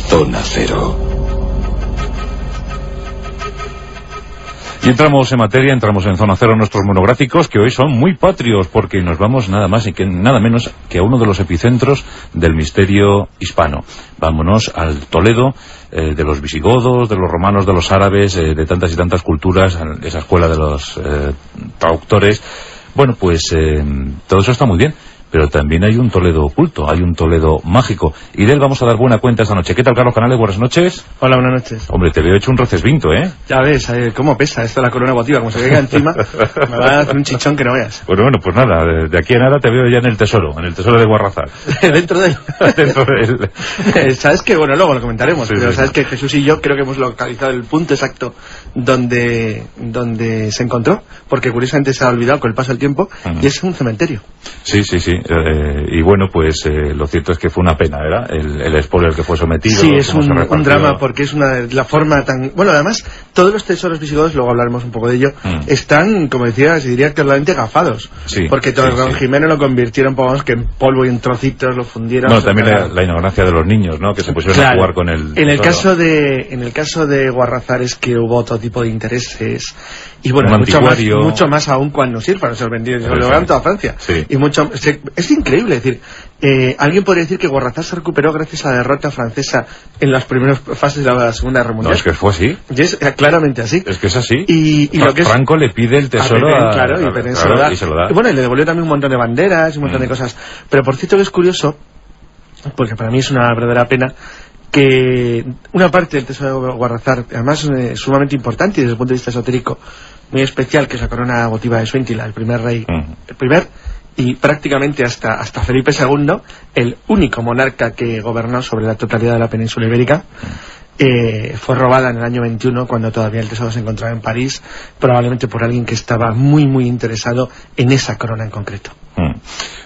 Zona Cero. Y entramos en materia, entramos en Zona Cero, nuestros monográficos, que hoy son muy patrios, porque nos vamos nada más y nada menos que a uno de los epicentros del misterio hispano. Vámonos al Toledo, de los visigodos, de los romanos, de los árabes, de tantas y tantas culturas, esa escuela de los traductores. Bueno, pues todo eso está muy bien, pero también hay un Toledo oculto, hay un Toledo mágico, y de él vamos a dar buena cuenta esta noche. ¿Qué tal, Carlos Canales? Buenas noches. Hola, buenas noches. Hombre, te veo hecho un recesvinto, ¿eh? Ya ves, cómo pesa esto de la corona votiva, como se caiga encima, me va a hacer un chichón que no veas. Bueno, pues nada, de aquí a nada te veo ya en el tesoro de Guarrazar. Dentro de él. Dentro de él. Sabes que, bueno, luego lo comentaremos, sí, pero sí, sabes que Jesús y yo creo que hemos localizado el punto exacto donde se encontró, porque curiosamente se ha olvidado con el paso del tiempo, y es un cementerio. Sí. Y bueno, pues lo cierto es que fue una pena, ¿verdad? El spoiler que fue sometido. Sí, es un drama, porque es la forma tan... Bueno, además, todos los tesoros visigodos, luego hablaremos un poco de ello, están, como decía, se diría claramente gafados. Sí, porque todo Don Jimeno lo convirtieron, pongamos, que en polvo y en trocitos lo fundieron. Bueno, también la ignorancia de los niños, ¿no? Que se pusieron a jugar con el... En el caso de Guarrazar es que hubo otro tipo de intereses, y bueno, mucho más aún cuando Sirfa se lo vendió, se lo llevaron toda Francia. Sí. Y mucho... Es increíble, es decir, alguien podría decir que Guarrazar se recuperó gracias a la derrota francesa en las primeras fases de la Segunda Guerra Mundial. No, es que fue así. Y es claramente así. Es que es así. Y lo que es... Franco le pide el tesoro y se lo da. Y bueno, y le devolvió también un montón de banderas y un montón de cosas. Pero por cierto que es curioso, porque para mí es una verdadera pena, que una parte del tesoro de Guarrazar, además sumamente importante y desde el punto de vista esotérico muy especial, que es la corona votiva de Suintila, el primer rey, el primer y prácticamente hasta Felipe II, el único monarca que gobernó sobre la totalidad de la península ibérica, fue robada en el año 21, cuando todavía el tesoro se encontraba en París, probablemente por alguien que estaba muy muy interesado en esa corona en concreto.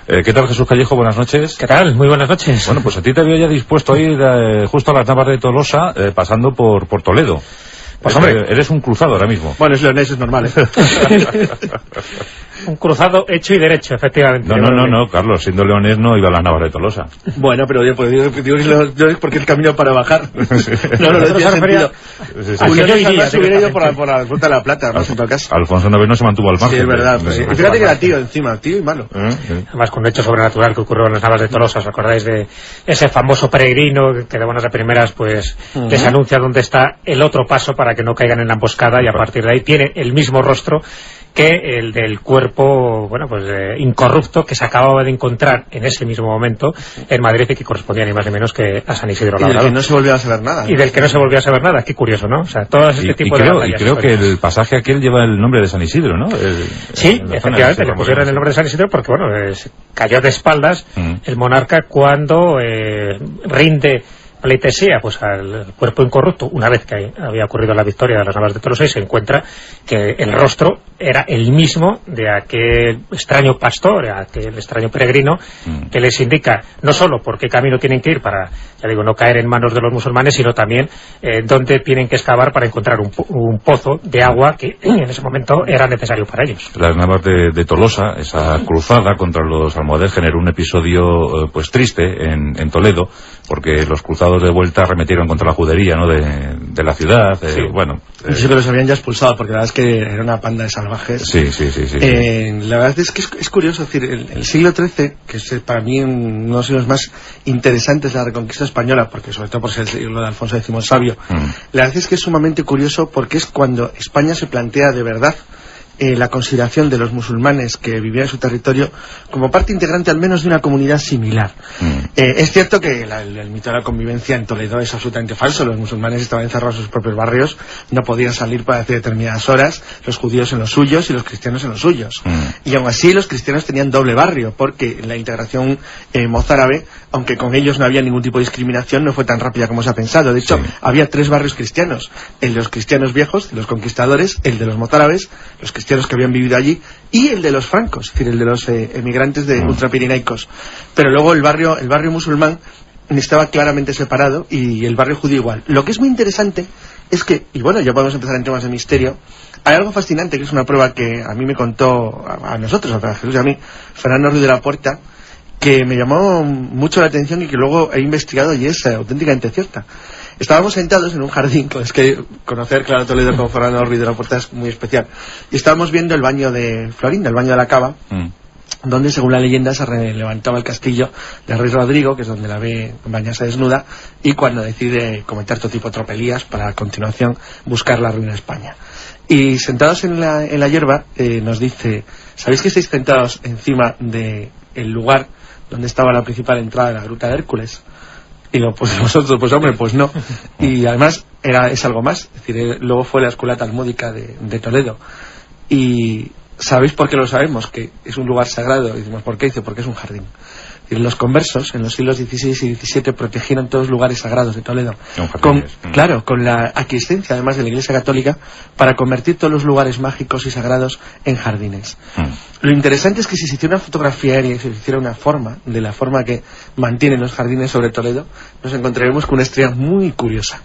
¿Qué tal, Jesús Callejo? Buenas noches. ¿Qué tal? Muy buenas noches. Bueno, pues a ti te había ya dispuesto a ir justo a las Navas de Tolosa, pasando por Toledo. Pues hombre, eres un cruzado ahora mismo. Bueno, es leonés, es normal, Un cruzado hecho y derecho, efectivamente. No, Carlos, siendo leonés no iba a las Navas de Tolosa. Bueno, pero yo pues digo que es porque el camino para bajar. No decía sentido. Julio se hubiera ido por la Ruta de la Plata, más en todo caso. Alfonso IX no se mantuvo al margen. Sí, es verdad. Y fíjate que era tío encima, tío y malo. Además, con un hecho sobrenatural que ocurrió en las Navas de Tolosa, ¿os acordáis de ese famoso peregrino que de buenas a primeras pues les anuncia dónde está el otro paso para que no caigan en la emboscada, y a partir de ahí tiene el mismo rostro que el del cuerpo, bueno, pues incorrupto que se acababa de encontrar en ese mismo momento en Madrid, y que correspondía ni más ni menos que a San Isidro Labrador. Y del que no se volvió a saber nada. Y del que no se volvió a saber nada, qué curioso, ¿no? O sea, todo este tipo de batallas. Y creo que el pasaje aquel lleva el nombre de San Isidro, ¿no? Sí, efectivamente, le pusieron el nombre de San Isidro porque, bueno, cayó de espaldas el monarca cuando rinde pleitesía pues al cuerpo incorrupto, una vez que había ocurrido la victoria de las Navas de Tolosa, y se encuentra que el rostro era el mismo de aquel extraño pastor, aquel extraño peregrino, que les indica no solo por qué camino tienen que ir para, ya digo, no caer en manos de los musulmanes, sino también dónde tienen que excavar para encontrar un pozo de agua que en ese momento era necesario para ellos. Las Navas de Tolosa, esa cruzada contra los almohades, generó un episodio pues triste en Toledo, porque los cruzados de vuelta arremetieron contra la judería, ¿no?, de la ciudad. Sí. Sí, pero los habían ya expulsado, porque la verdad es que era una panda de salvajes. Sí. La verdad es que es curioso, es decir, el siglo XIII, que es para mí uno de los siglos más interesantes de la Reconquista española, porque sobre todo por ser el siglo de Alfonso X el Sabio, la verdad es que es sumamente curioso, porque es cuando España se plantea de verdad la consideración de los musulmanes que vivían en su territorio como parte integrante al menos de una comunidad similar. Es cierto que el mito de la convivencia en Toledo es absolutamente falso. Los musulmanes estaban encerrados en sus propios barrios, no podían salir para hacer determinadas horas, los judíos en los suyos y los cristianos en los suyos. Y aún así los cristianos tenían doble barrio, porque la integración mozárabe, aunque con ellos no había ningún tipo de discriminación, no fue tan rápida como se ha pensado. De hecho, había 3 barrios cristianos: el de los cristianos viejos, de los conquistadores, el de los mozárabes, los cristianos que habían vivido allí, y el de los francos, es decir, el de los emigrantes de ultrapirineicos. Pero luego el barrio musulmán estaba claramente separado, y el barrio judío igual. Lo que es muy interesante es que, y bueno, ya podemos empezar en temas de misterio, hay algo fascinante, que es una prueba que a mí me contó, a nosotros, a Jesús y a mí, Fernando Ruiz de la Puerta, que me llamó mucho la atención y que luego he investigado y es auténticamente cierta. Estábamos sentados en un jardín, es que conocer Claro Toledo con Fernando Ruiz de la Puerta es muy especial, y estábamos viendo el baño de Florinda, el baño de la Cava, donde según la leyenda se levantaba el castillo del rey Rodrigo, que es donde la ve bañarse desnuda, y cuando decide cometer todo tipo de tropelías para a continuación buscar la ruina de España. Y sentados en la hierba nos dice, ¿sabéis que estáis sentados encima del lugar donde estaba la principal entrada de la Gruta de Hércules? Y digo, pues vosotros, pues hombre, pues no. Y además es algo más, es decir, luego fue la escuela talmúdica de Toledo. Y ¿sabéis por qué lo sabemos? Que es un lugar sagrado. Y decimos, ¿por qué? Dice, porque es un jardín. Los conversos en los siglos XVI y XVII protegieron todos los lugares sagrados de Toledo, claro, con la aquiescencia además de la Iglesia Católica, para convertir todos los lugares mágicos y sagrados en jardines. Lo interesante es que si se hiciera una fotografía aérea y se hiciera una forma, de la forma que mantienen los jardines sobre Toledo, nos encontraremos con una estrella muy curiosa.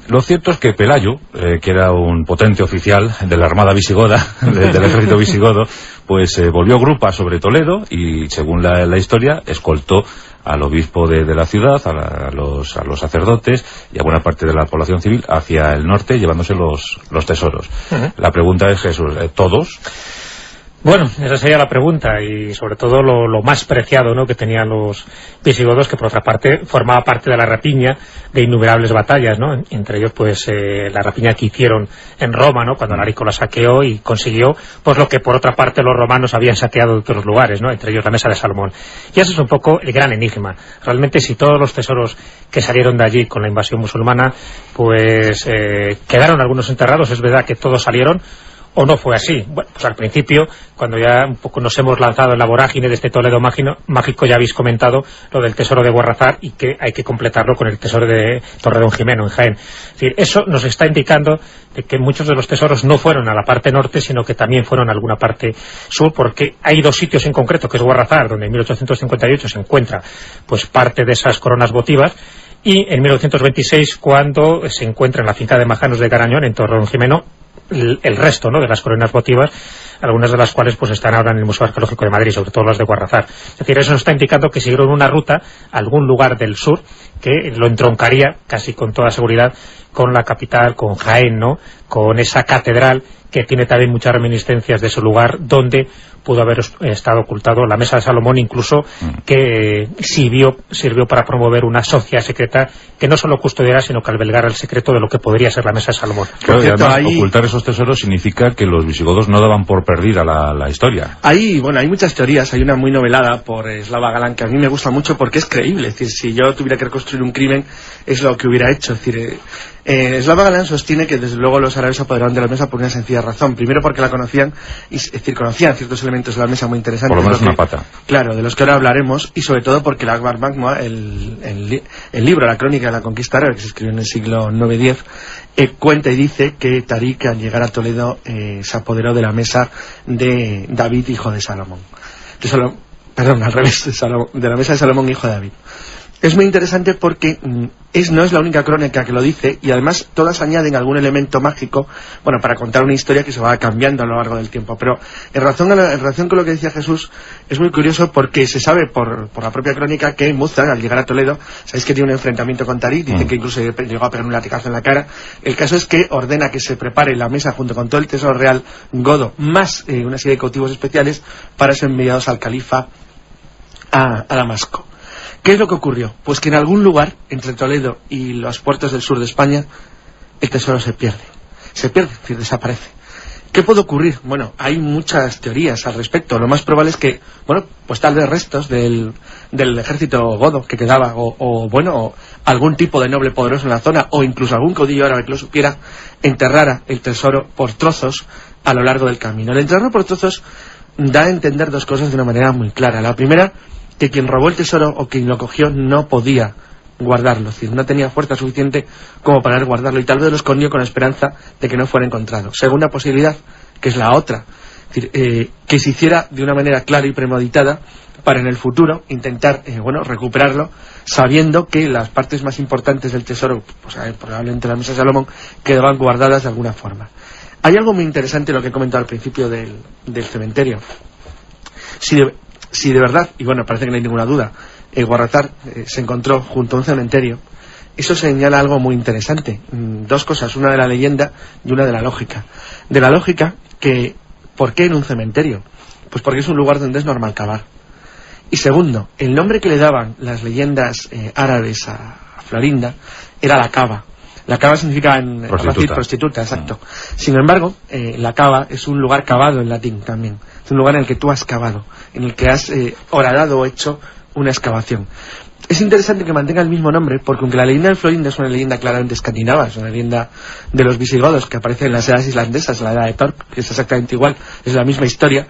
Lo cierto es que Pelayo, que era un potente oficial de la Armada visigoda, del ejército visigodo, pues volvió grupa sobre Toledo y, según la historia, escoltó al obispo de la ciudad, a los sacerdotes y a buena parte de la población civil hacia el norte, llevándose los tesoros. La pregunta es, Jesús, ¿todos? Bueno, esa sería la pregunta, y sobre todo lo más preciado, ¿no?, que tenían los visigodos, que por otra parte formaba parte de la rapiña de innumerables batallas, ¿no? Entre ellos, pues, la rapiña que hicieron en Roma, ¿no?, cuando Alarico la saqueó y consiguió, pues, lo que por otra parte los romanos habían saqueado de otros lugares, ¿no?, entre ellos la mesa de Salomón. Y ese es un poco el gran enigma. Realmente, si todos los tesoros que salieron de allí con la invasión musulmana, pues, quedaron algunos enterrados, es verdad que todos salieron, ¿o no fue así? Bueno, pues al principio, cuando ya un poco nos hemos lanzado en la vorágine de este Toledo mágico, ya habéis comentado lo del tesoro de Guarrazar, y que hay que completarlo con el tesoro de Torredonjimeno, en Jaén. Es decir, eso nos está indicando de que muchos de los tesoros no fueron a la parte norte, sino que también fueron a alguna parte sur, porque hay dos sitios en concreto, que es Guarrazar, donde en 1858 se encuentra pues parte de esas coronas votivas, y en 1926, cuando se encuentra en la finca de Majanos de Garañón, en Torredonjimeno, el resto, ¿no?, de las coronas votivas, algunas de las cuales pues están ahora en el Museo Arqueológico de Madrid, sobre todo las de Guarrazar. Es decir, eso nos está indicando que siguieron una ruta a algún lugar del sur que lo entroncaría casi con toda seguridad con la capital, con Jaén, ¿no?, con esa catedral que tiene también muchas reminiscencias de ese lugar donde pudo haber estado ocultado la mesa de Salomón, incluso que sirvió para promover una sociedad secreta que no solo custodiara, sino que albergara el secreto de lo que podría ser la mesa de Salomón. Claro, y además, ocultar esos tesoros significa que los visigodos no daban por perdida la historia. Hay muchas teorías. Hay una muy novelada por Slava Galán que a mí me gusta mucho porque es creíble. Es decir, si yo tuviera que reconstruir un crimen, es lo que hubiera hecho. Es decir, Slava Galán sostiene que desde luego los árabes se apoderaron de la mesa por una sencilla razón. Primero, porque la conocían, es decir, conocían ciertos elementos de la mesa muy interesantes. Por lo menos una pata. Claro, de los que ahora hablaremos, y sobre todo porque el Akbar Magma, el libro, la crónica de la conquista árabe, que se escribió en el siglo IX-X, cuenta y dice que Tarik, al llegar a Toledo, se apoderó de la mesa de David, hijo de Salomón. Perdón, al revés, de la mesa de Salomón, hijo de David. Es muy interesante porque no es la única crónica que lo dice, y además todas añaden algún elemento mágico, bueno, para contar una historia que se va cambiando a lo largo del tiempo. Pero en relación con lo que decía Jesús, es muy curioso porque se sabe por la propia crónica que Muzan, al llegar a Toledo, sabéis que tiene un enfrentamiento con Tarik, dice que incluso llegó a pegar un latigazo en la cara. El caso es que ordena que se prepare la mesa junto con todo el tesoro real godo, más una serie de cautivos especiales para ser enviados al califa a Damasco. ¿Qué es lo que ocurrió? Pues que en algún lugar, entre Toledo y los puertos del sur de España, el tesoro se pierde, es decir, desaparece. ¿Qué puede ocurrir? Bueno, hay muchas teorías al respecto. Lo más probable es que, bueno, pues tal vez restos del ejército godo que quedaba, o algún tipo de noble poderoso en la zona, o incluso algún caudillo árabe que lo supiera, enterrara el tesoro por trozos a lo largo del camino. El enterrarlo por trozos da a entender dos cosas de una manera muy clara. La primera, que quien robó el tesoro o quien lo cogió no podía guardarlo, es decir, no tenía fuerza suficiente como para guardarlo, y tal vez lo escondió con la esperanza de que no fuera encontrado. Segunda posibilidad, que es la otra, es decir, que se hiciera de una manera clara y premeditada para en el futuro intentar recuperarlo, sabiendo que las partes más importantes del tesoro, pues, probablemente la mesa de Salomón, quedaban guardadas de alguna forma. Hay algo muy interesante, lo que he comentado al principio del cementerio. si de verdad, y bueno, parece que no hay ninguna duda, Guarratar se encontró junto a un cementerio, eso señala algo muy interesante. Dos cosas, una de la leyenda y una de la lógica. De la lógica, que ¿por qué en un cementerio? Pues porque es un lugar donde es normal cavar. Y segundo, el nombre que le daban las leyendas árabes a Florinda era la cava. La cava significa prostituta, exacto. Sin embargo, la cava es un lugar cavado en latín también. Es un lugar en el que tú has cavado, en el que has horadado o hecho una excavación. Es interesante que mantenga el mismo nombre, porque aunque la leyenda de Florinda es una leyenda claramente escandinava, es una leyenda de los visigodos que aparece en las edades islandesas, la edad de Thor, que es exactamente igual, es la misma historia.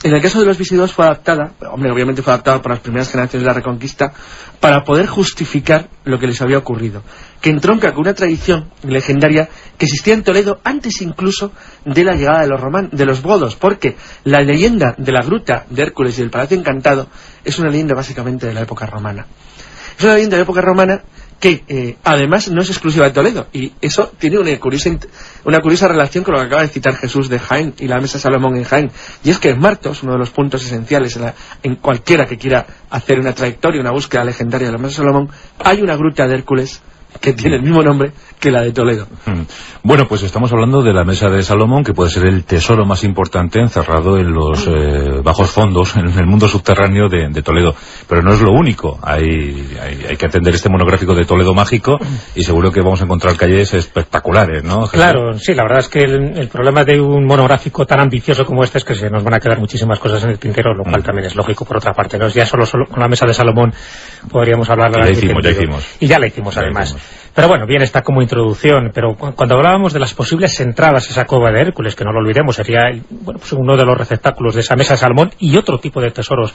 En el caso de los visigodos fue adaptada, obviamente fue adaptada por las primeras generaciones de la Reconquista, para poder justificar lo que les había ocurrido, que entronca con una tradición legendaria que existía en Toledo antes incluso de la llegada de los godos, porque la leyenda de la gruta de Hércules y del Palacio Encantado es una leyenda básicamente de la época romana. Es una leyenda de la época romana que además no es exclusiva de Toledo, y eso tiene una curiosa relación con lo que acaba de citar Jesús de Jaén y la Mesa de Salomón en Jaén, y es que en Martos, uno de los puntos esenciales en cualquiera que quiera hacer una trayectoria, una búsqueda legendaria de la Mesa de Salomón, hay una gruta de Hércules que tiene el mismo nombre que la de Toledo. Bueno, pues estamos hablando de la Mesa de Salomón, que puede ser el tesoro más importante encerrado en los bajos fondos, en el mundo subterráneo de Toledo. Pero no es lo único. Hay que atender este monográfico de Toledo mágico, y seguro que vamos a encontrar calles espectaculares, ¿no, Jesús? Claro, sí, la verdad es que el problema de un monográfico tan ambicioso como este es que se nos van a quedar muchísimas cosas en el tintero, lo cual también es lógico por otra parte, ¿no? Ya solo con la Mesa de Salomón podríamos hablar de ya la hicimos además. Pero bueno, bien, está como introducción, pero cuando hablábamos de las posibles entradas a esa cueva de Hércules, que no lo olvidemos, sería pues uno de los receptáculos de esa Mesa de Salomón y otro tipo de tesoros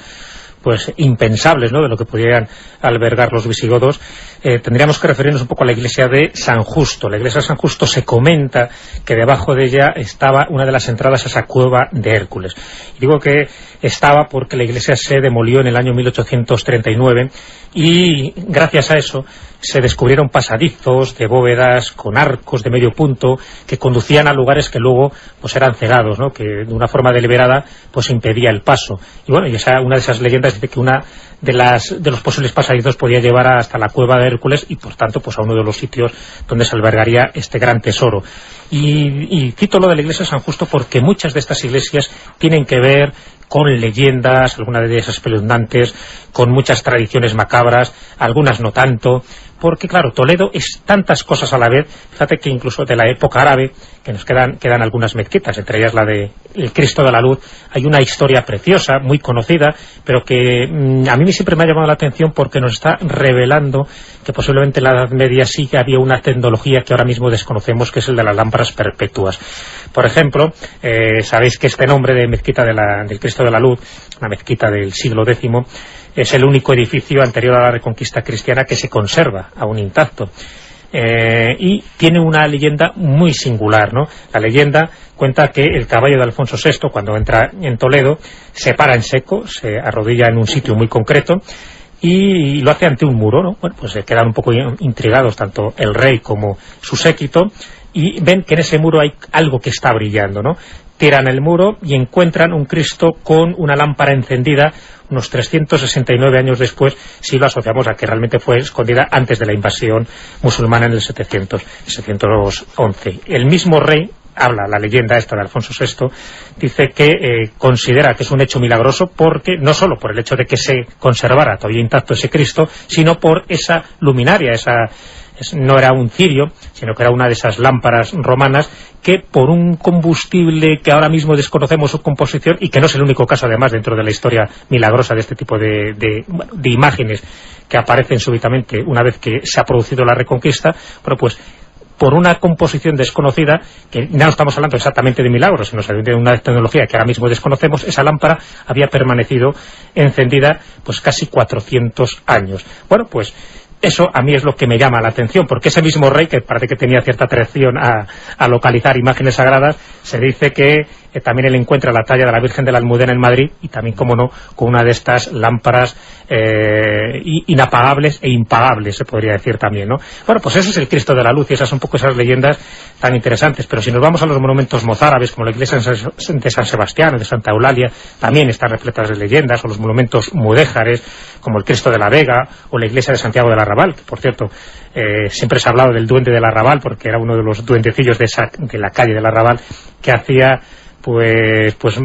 pues impensables, ¿no?, de lo que podían albergar los visigodos, tendríamos que referirnos un poco a la iglesia de San Justo. La iglesia de San Justo se comenta que debajo de ella estaba una de las entradas a esa cueva de Hércules. Y digo que estaba porque la iglesia se demolió en el año 1839 y gracias a eso se descubrieron pasadizos de bóvedas con arcos de medio punto que conducían a lugares que luego pues eran cegados, ¿no?, que de una forma deliberada pues impedía el paso. Y bueno, y una de esas leyendas dice que una de los posibles pasadizos podía llevar hasta la cueva de Hércules y por tanto pues a uno de los sitios donde se albergaría este gran tesoro. Y cito lo de la iglesia de San Justo porque muchas de estas iglesias tienen que ver con leyendas, algunas de ellas espeluznantes, con muchas tradiciones macabras, algunas no tanto, porque claro, Toledo es tantas cosas a la vez. Fíjate que incluso de la época árabe, que nos quedan algunas mezquitas, entre ellas la de el Cristo de la Luz, hay una historia preciosa, muy conocida, pero que a mí siempre me ha llamado la atención porque nos está revelando que posiblemente en la Edad Media sí que había una tecnología que ahora mismo desconocemos, que es el de las lámparas perpetuas. Por ejemplo, sabéis que este nombre de mezquita del Cristo de la Luz, una mezquita del siglo X, es el único edificio anterior a la Reconquista cristiana que se conserva aún intacto. Y tiene una leyenda muy singular, ¿no? La leyenda cuenta que el caballo de Alfonso VI, cuando entra en Toledo, se para en seco, se arrodilla en un sitio muy concreto y lo hace ante un muro, ¿no? Bueno, pues se quedan un poco intrigados tanto el rey como su séquito y ven que en ese muro hay algo que está brillando, ¿no? Tiran el muro y encuentran un Cristo con una lámpara encendida unos 369 años después, si lo asociamos a que realmente fue escondida antes de la invasión musulmana en el 711. El mismo rey, habla la leyenda esta de Alfonso VI, dice que considera que es un hecho milagroso porque no solo por el hecho de que se conservara todavía intacto ese Cristo, sino por esa luminaria, no era un cirio, sino que era una de esas lámparas romanas que por un combustible que ahora mismo desconocemos su composición y que no es el único caso además dentro de la historia milagrosa de este tipo de imágenes que aparecen súbitamente una vez que se ha producido la Reconquista, pero pues por una composición desconocida, que no estamos hablando exactamente de milagros, sino de una tecnología que ahora mismo desconocemos, esa lámpara había permanecido encendida pues casi 400 años. Bueno, pues eso a mí es lo que me llama la atención, porque ese mismo rey, que parece que tenía cierta atracción a localizar imágenes sagradas, se dice que también él encuentra la talla de la Virgen de la Almudena en Madrid, y también, como no, con una de estas lámparas inapagables e impagables, se podría decir también, ¿no? Bueno, pues ese es el Cristo de la Luz, y esas son un poco esas leyendas tan interesantes. Pero si nos vamos a los monumentos mozárabes, como la iglesia de San Sebastián, de Santa Eulalia, también están repletas de leyendas, o los monumentos mudéjares, como el Cristo de la Vega, o la iglesia de Santiago del Arrabal, que por cierto, siempre se ha hablado del duende del Arrabal, porque era uno de los duendecillos de la calle del Arrabal, que hacía pues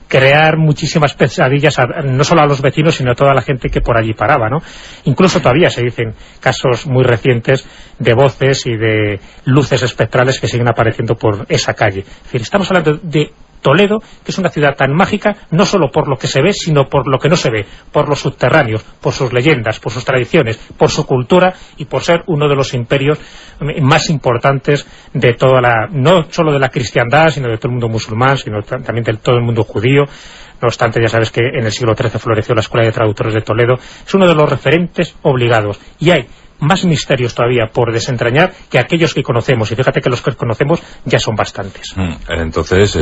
crear muchísimas pesadillas no solo a los vecinos, sino a toda la gente que por allí paraba, ¿no? Incluso todavía se dicen casos muy recientes de voces y de luces espectrales que siguen apareciendo por esa calle. Es decir, estamos hablando de Toledo, que es una ciudad tan mágica, no solo por lo que se ve, sino por lo que no se ve, por los subterráneos, por sus leyendas, por sus tradiciones, por su cultura y por ser uno de los imperios más importantes de toda no solo de la cristiandad, sino de todo el mundo musulmán, sino también de todo el mundo judío. No obstante, ya sabes que en el siglo XIII floreció la Escuela de Traductores de Toledo. Es uno de los referentes obligados, y hay más misterios todavía por desentrañar que aquellos que conocemos, y fíjate que los que conocemos ya son bastantes. Entonces,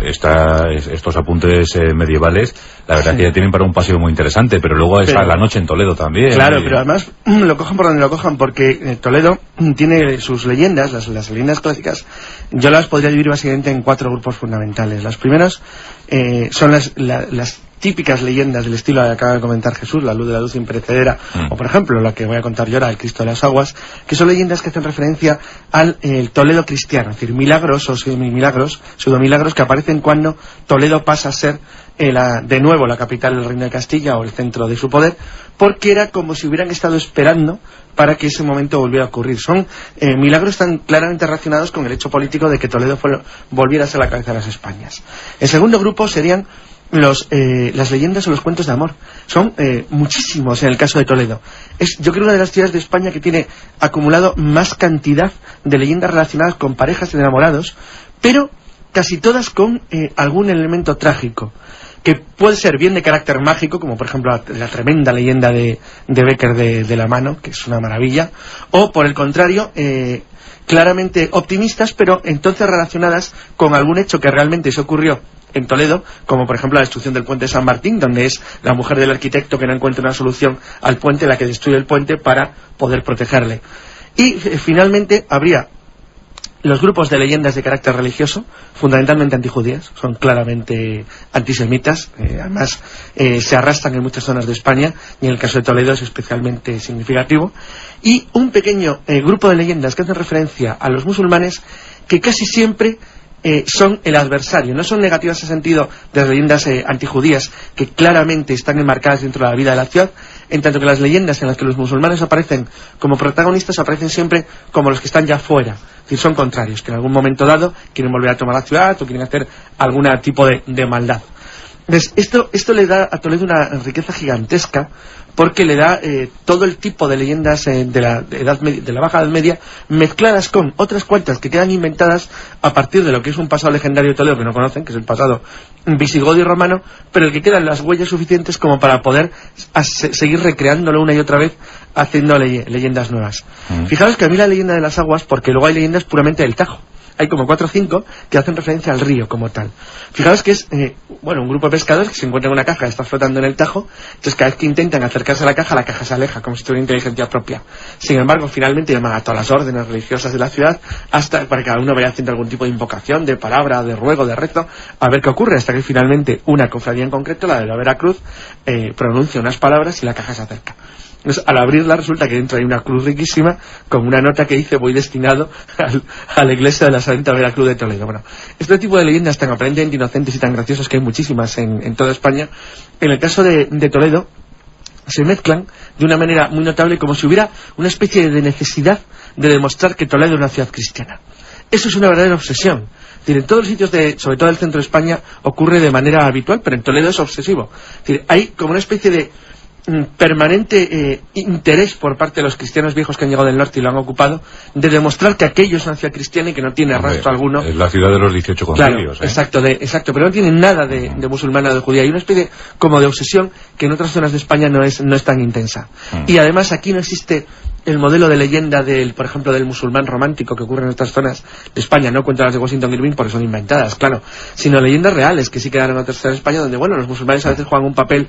estos apuntes medievales, la verdad que ya tienen para un paseo muy interesante, pero luego está la noche en Toledo también. Claro, pero además lo cojan por donde lo cojan, porque Toledo tiene sus leyendas, las leyendas clásicas. Yo las podría dividir básicamente en 4 grupos fundamentales. Las primeras son las típicas leyendas del estilo que acaba de comentar Jesús, la luz de la luz imperecedera, o por ejemplo, la que voy a contar yo ahora, el Cristo de las Aguas, que son leyendas que hacen referencia al Toledo cristiano, es decir, milagros o pseudomilagros que aparecen cuando Toledo pasa a ser de nuevo la capital del Reino de Castilla, o el centro de su poder, porque era como si hubieran estado esperando para que ese momento volviera a ocurrir. Son milagros tan claramente relacionados con el hecho político de que Toledo volviera a ser la cabeza de las Españas. El segundo grupo serían las leyendas o los cuentos de amor. Son muchísimos en el caso de Toledo. Yo creo una de las ciudades de España que tiene acumulado más cantidad de leyendas relacionadas con parejas de enamorados, pero casi todas con algún elemento trágico, que puede ser bien de carácter mágico, como por ejemplo la tremenda leyenda de Bécquer de la mano, que es una maravilla, o por el contrario, claramente optimistas, pero entonces relacionadas con algún hecho que realmente se ocurrió en Toledo, como por ejemplo la destrucción del puente de San Martín, donde es la mujer del arquitecto que no encuentra una solución al puente la que destruye el puente para poder protegerle. Y finalmente habría los grupos de leyendas de carácter religioso, fundamentalmente antijudías, son claramente antisemitas, además se arrastran en muchas zonas de España, y en el caso de Toledo es especialmente significativo, y un pequeño grupo de leyendas que hacen referencia a los musulmanes, que casi siempre son el adversario, no son negativas en el sentido de las leyendas antijudías, que claramente están enmarcadas dentro de la vida de la ciudad, en tanto que las leyendas en las que los musulmanes aparecen como protagonistas aparecen siempre como los que están ya fuera, es decir, son contrarios, que en algún momento dado quieren volver a tomar la ciudad o quieren hacer algún tipo de maldad. Entonces, esto le da a Toledo una riqueza gigantesca, porque le da todo el tipo de leyendas de la Baja Edad Media, mezcladas con otras cuantas que quedan inventadas a partir de lo que es un pasado legendario de Toledo que no conocen, que es el pasado visigodo y romano, pero el que quedan las huellas suficientes como para poder seguir recreándolo una y otra vez, haciendo leyendas nuevas. Fijaros que a mí la leyenda de las aguas, porque luego hay leyendas puramente del Tajo, hay como 4 o 5 que hacen referencia al río como tal. Fijaros que es un grupo de pescadores que se encuentran en una caja que está flotando en el Tajo, entonces cada vez que intentan acercarse a la caja se aleja, como si tuviera inteligencia propia. Sin embargo, finalmente llaman a todas las órdenes religiosas de la ciudad, hasta para que cada uno vaya haciendo algún tipo de invocación, de palabra, de ruego, de rezo, a ver qué ocurre, hasta que finalmente una cofradía en concreto, la de la Veracruz, pronuncia unas palabras y la caja se acerca. Entonces, al abrirla resulta que dentro hay una cruz riquísima con una nota que dice: voy destinado a la iglesia de la Santa Veracruz de Toledo. Bueno, este tipo de leyendas tan aparentemente inocentes y tan graciosas, que hay muchísimas en toda España, en el caso de Toledo se mezclan de una manera muy notable, como si hubiera una especie de necesidad de demostrar que Toledo es una ciudad cristiana. Eso es una verdadera obsesión. Es decir, en todos los sitios, sobre todo el centro de España, ocurre de manera habitual, pero en Toledo es obsesivo. Es decir, hay como una especie de permanente interés por parte de los cristianos viejos que han llegado del norte y lo han ocupado, de demostrar que aquello es una ciudad cristiana y que no tiene rastro alguno. Es la ciudad de los 18 concilios. Claro, exacto, pero no tiene nada de musulmana o de judía. Hay una especie como de obsesión que en otras zonas de España no es tan intensa. Y además aquí no existe el modelo de leyenda por ejemplo, del musulmán romántico que ocurre en estas zonas de España, no cuento las de Washington Irving porque son inventadas, claro, sino leyendas reales que sí quedaron en otras zonas de España, donde, bueno, los musulmanes a veces juegan un papel,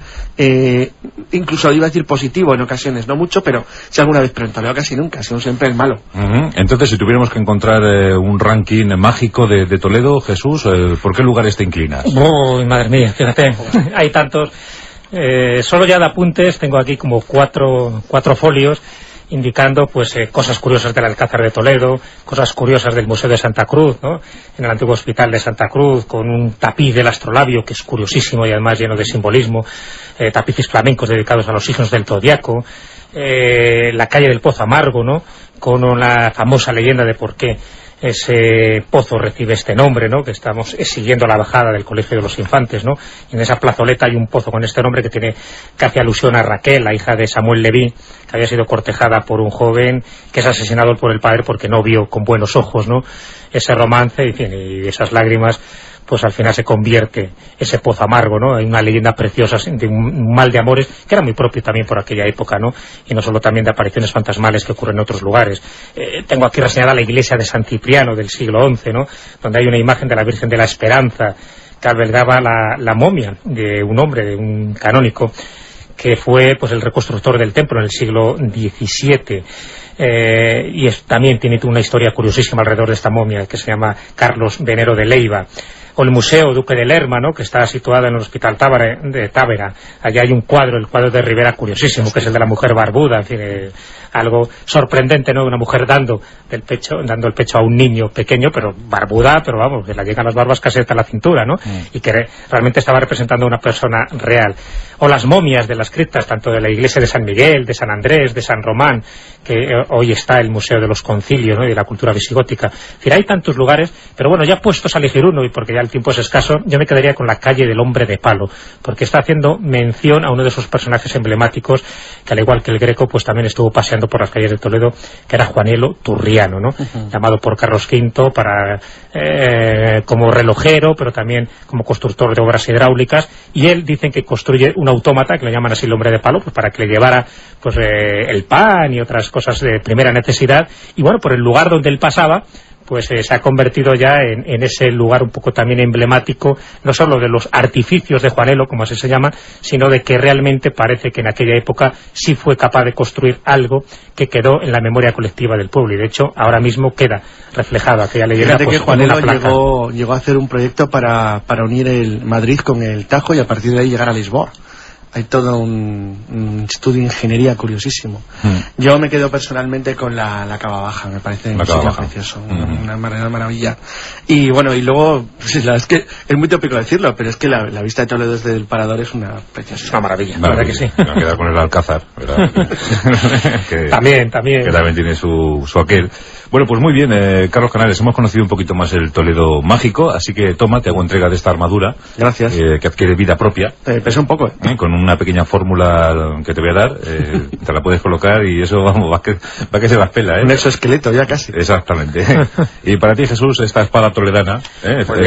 incluso iba a decir positivo en ocasiones, no mucho, pero si alguna vez, pero en Toledo casi nunca, sino siempre el malo. Entonces, si tuviéramos que encontrar un ranking mágico de Toledo, Jesús, ¿por qué lugares te inclinas? Oh, madre mía, fíjate, hay tantos. Solo ya de apuntes tengo aquí como cuatro folios indicando pues cosas curiosas del Alcázar de Toledo, cosas curiosas del Museo de Santa Cruz, ¿no? En el antiguo hospital de Santa Cruz, con un tapiz del astrolabio que es curiosísimo y además lleno de simbolismo, tapices flamencos dedicados a los signos del zodiaco, la calle del Pozo Amargo, ¿no? Con la famosa leyenda de por qué ese pozo recibe este nombre, ¿no? Que estamos siguiendo la bajada del Colegio de los Infantes, ¿no? Y en esa plazoleta hay un pozo con este nombre que hace alusión a Raquel, la hija de Samuel Leví, que había sido cortejada por un joven que es asesinado por el padre porque no vio con buenos ojos, ¿no? Ese romance, y esas lágrimas, pues al final se convierte ese pozo amargo, ¿no? Hay una leyenda preciosa de un mal de amores que era muy propio también por aquella época, ¿no? Y no solo también de apariciones fantasmales que ocurren en otros lugares. Tengo aquí reseñada la iglesia de San Cipriano del siglo XI, ¿no? Donde hay una imagen de la Virgen de la Esperanza que albergaba la momia de un hombre, de un canónico, que fue pues el reconstructor del templo en el siglo XVII. También tiene una historia curiosísima alrededor de esta momia, que se llama Carlos Venero de Leiva. O el Museo Duque de Lerma, ¿no? Que está situado en el Hospital de Távera. Allá hay un cuadro, el cuadro de Rivera, curiosísimo, que es el de la mujer barbuda, en fin, algo sorprendente, ¿no? Una mujer dando el pecho a un niño pequeño, pero barbuda, pero vamos, que le llegan las barbas casi hasta la cintura, ¿no? Y que realmente estaba representando a una persona real. O las momias de las criptas, tanto de la iglesia de San Miguel, de San Andrés, de San Román, que hoy está el Museo de los Concilios, ¿no? Y de la cultura visigótica. Es decir, hay tantos lugares, pero bueno, ya puestos a elegir uno, y porque ya el tiempo es escaso, yo me quedaría con la calle del Hombre de Palo, porque está haciendo mención a uno de esos personajes emblemáticos que, al igual que el Greco, pues también estuvo paseando por las calles de Toledo, que era Juanelo Turriano, ¿no? Llamado por Carlos V como relojero, pero también como constructor de obras hidráulicas, y él dicen que construye un autómata, que le llaman así el Hombre de Palo, pues para que le llevara pues el pan y otras cosas de primera necesidad, y bueno, por el lugar donde él pasaba, pues se ha convertido ya en ese lugar un poco también emblemático, no solo de los artificios de Juanelo, como así se llaman, sino de que realmente parece que en aquella época sí fue capaz de construir algo que quedó en la memoria colectiva del pueblo, y de hecho ahora mismo queda reflejado aquella leyenda. Fíjate que Juanelo llegó a hacer un proyecto para unir el Madrid con el Tajo y a partir de ahí llegar a Lisboa. Hay todo un estudio de ingeniería curiosísimo. Yo me quedo personalmente con la Cava Baja, me parece un sitio precioso, una maravilla. Y bueno, y luego, pues, la verdad es que es muy tópico decirlo, pero es que la vista de Toledo desde el parador es una preciosidad. Es una maravilla, la verdad que sí. Me voy a quedar con el Alcázar, ¿verdad? También. Que también tiene su aquel. Bueno, pues muy bien, Carlos Canales, hemos conocido un poquito más el Toledo mágico, así que toma, te hago entrega de esta armadura. Gracias. Que adquiere vida propia. Pesa un poco, con una pequeña fórmula que te voy a dar, te la puedes colocar y eso, vamos, va que se las pela, un exoesqueleto, ya casi. Exactamente. Y para ti, Jesús, esta espada toledana,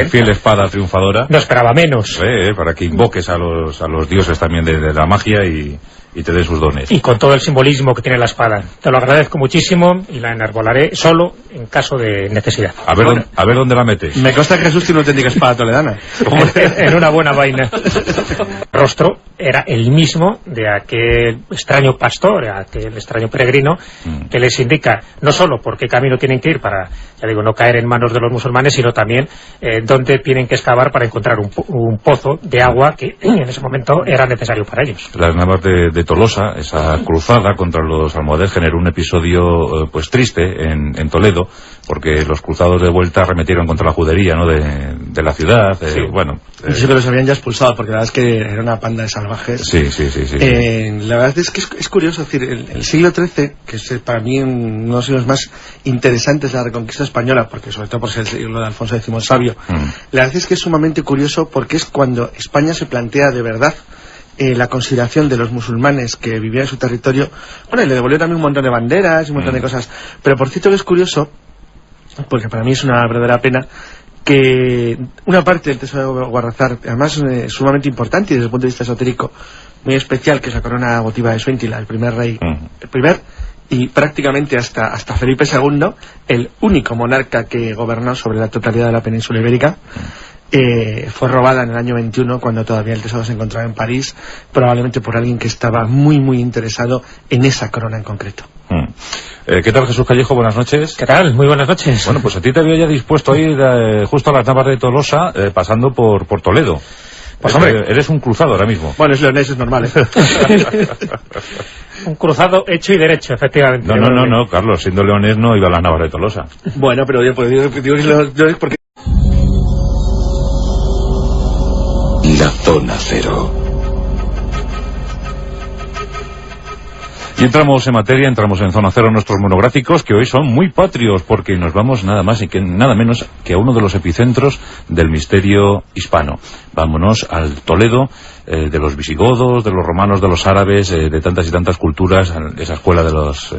fiel espada triunfadora. No esperaba menos. Para que invoques a los dioses también de la magia y te dé sus dones. Y con todo el simbolismo que tiene la espada. Te lo agradezco muchísimo y la enarbolaré solo en caso de necesidad. A ver dónde la metes. Me consta que Jesús tiene una auténtica espada toledana. En una buena vaina. El rostro era el mismo de aquel extraño pastor, aquel extraño peregrino, que les indica no solo por qué camino tienen que ir para, ya digo, no caer en manos de los musulmanes, sino también dónde tienen que excavar para encontrar un pozo de agua que en ese momento era necesario para ellos. Las navas de Tolosa, esa cruzada contra los almohades, generó un episodio pues triste en Toledo, porque los cruzados de vuelta arremetieron contra la judería, ¿no? de la ciudad. Sí. Sí que los habían ya expulsado, porque la verdad es que era una panda de salvajes. Sí. La verdad es que es curioso, es decir, el siglo XIII, que es para mí uno de los siglos más interesantes de la Reconquista española, porque sobre todo por ser el siglo de Alfonso X el Sabio, la verdad es que es sumamente curioso porque es cuando España se plantea de verdad la consideración de los musulmanes que vivían en su territorio. Bueno, y le devolvió también un montón de banderas y un montón de cosas, pero por cierto que es curioso, porque para mí es una verdadera pena, que una parte del tesoro de Guarrazar, además sumamente importante y desde el punto de vista esotérico muy especial, que es la corona votiva de Suintila, el primer rey, el primer y prácticamente hasta Felipe II, el único monarca que gobernó sobre la totalidad de la península ibérica. Fue robada en el año 21, cuando todavía el tesoro se encontraba en París, probablemente por alguien que estaba muy interesado en esa corona en concreto. ¿Qué tal, Jesús Callejo? Buenas noches. ¿Qué tal? Muy buenas noches. Bueno, pues a ti te había ya dispuesto a ir justo a las Navas de Tolosa, pasando por Toledo. Pues hombre, eres un cruzado ahora mismo. Bueno, es leonés, es normal, Un cruzado hecho y derecho, efectivamente. No, Carlos, siendo leonés no iba a las Navas de Tolosa. Bueno, pero yo digo que es porque... La Zona Cero. Y entramos en materia, entramos en Zona Cero, nuestros monográficos, que hoy son muy patrios, porque nos vamos nada más y nada menos que a uno de los epicentros del misterio hispano. Vámonos al Toledo, de los visigodos, de los romanos, de los árabes, de tantas y tantas culturas, esa escuela de los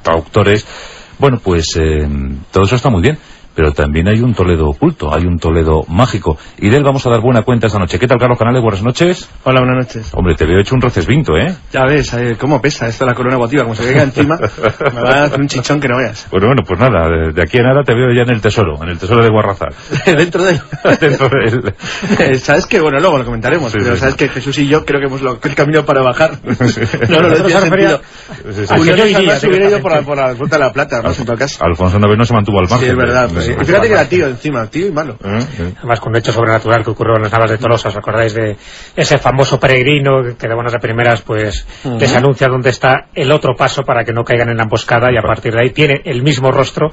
traductores. Bueno, pues todo eso está muy bien. Pero también hay un Toledo oculto, hay un Toledo mágico, y de él vamos a dar buena cuenta esta noche. ¿Qué tal, Carlos Canales? Buenas noches. Hola, buenas noches. Hombre, te veo hecho un recesvinto, ¿eh? Ya ves, cómo pesa esto de la corona votiva, como se caiga encima, me va a hacer un chichón que no veas. Bueno, pues nada, de aquí a nada te veo ya en el tesoro de Guarrazar. Dentro de él. Sabes que, bueno, luego lo comentaremos, sí, pero sí, sabes que Jesús y yo creo que hemos el camino para bajar. No lo decía sentido. Además hubiera ido por la Ruta de la Plata, ¿no? En todo caso. Alfonso IX no se mantuvo al margen. Sí, es verdad. Y fíjate que era tío encima, tío y malo. Además, con un hecho sobrenatural que ocurrió en las Navas de Tolosa, ¿os acordáis de ese famoso peregrino que de buenas de primeras pues les anuncia dónde está el otro paso para que no caigan en la emboscada, y a partir de ahí tiene el mismo rostro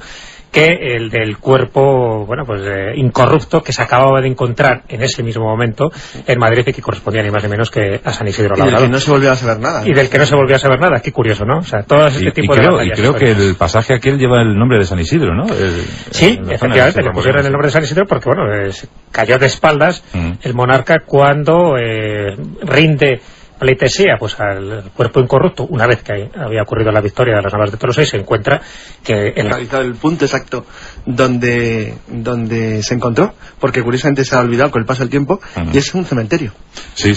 que el del cuerpo, bueno, pues incorrupto que se acababa de encontrar en ese mismo momento en Madrid, y que correspondía ni más ni menos que a San Isidro Labrador. Y del que no se volvió a saber nada. Y del que no se volvió a saber nada. Qué curioso, ¿no? O sea, todo este tipo de batallas. Y creo que el pasaje aquel lleva el nombre de San Isidro, ¿no? Sí, efectivamente, le pusieron el nombre de San Isidro porque, bueno, cayó de espaldas el monarca cuando rinde pleitesía pues al cuerpo incorrupto, una vez que había ocurrido la victoria de las Navas de Tolosa, y se encuentra que realizado el punto exacto donde se encontró, porque curiosamente se ha olvidado con el paso del tiempo, y es un cementerio. Sí.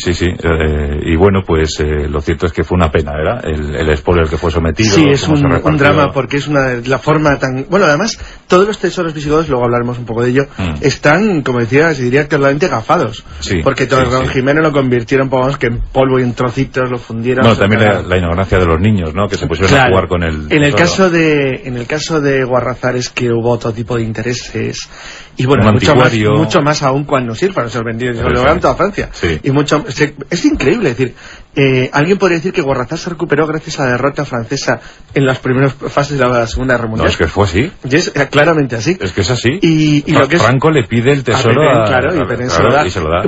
Y bueno, pues lo cierto es que fue una pena, ¿verdad? El spoiler que fue sometido. Sí, es un drama, porque es la forma tan... Bueno, además, todos los tesoros visigodos, luego hablaremos un poco de ello, están, como decía, se diría claramente gafados. Sí, porque todo Don Jimeno lo convirtieron, pongamos, que en polvo y en trocitos, lo fundieron. Bueno, también la ignorancia de los niños, ¿no? Que se pusieron a jugar con el... En el caso de Guarrazar es que hubo otro tipo de intereses, y bueno, mucho más aún cuando Sirfa se lo vendió, se lo llevaron toda Francia. Sí. Y es increíble, es decir, alguien podría decir que Guarrazar se recuperó gracias a la derrota francesa en las primeras fases de la Segunda Guerra Mundial. No, es que fue así. Y es claramente así. Es que es así. Y lo que Franco le pide el tesoro y se lo da.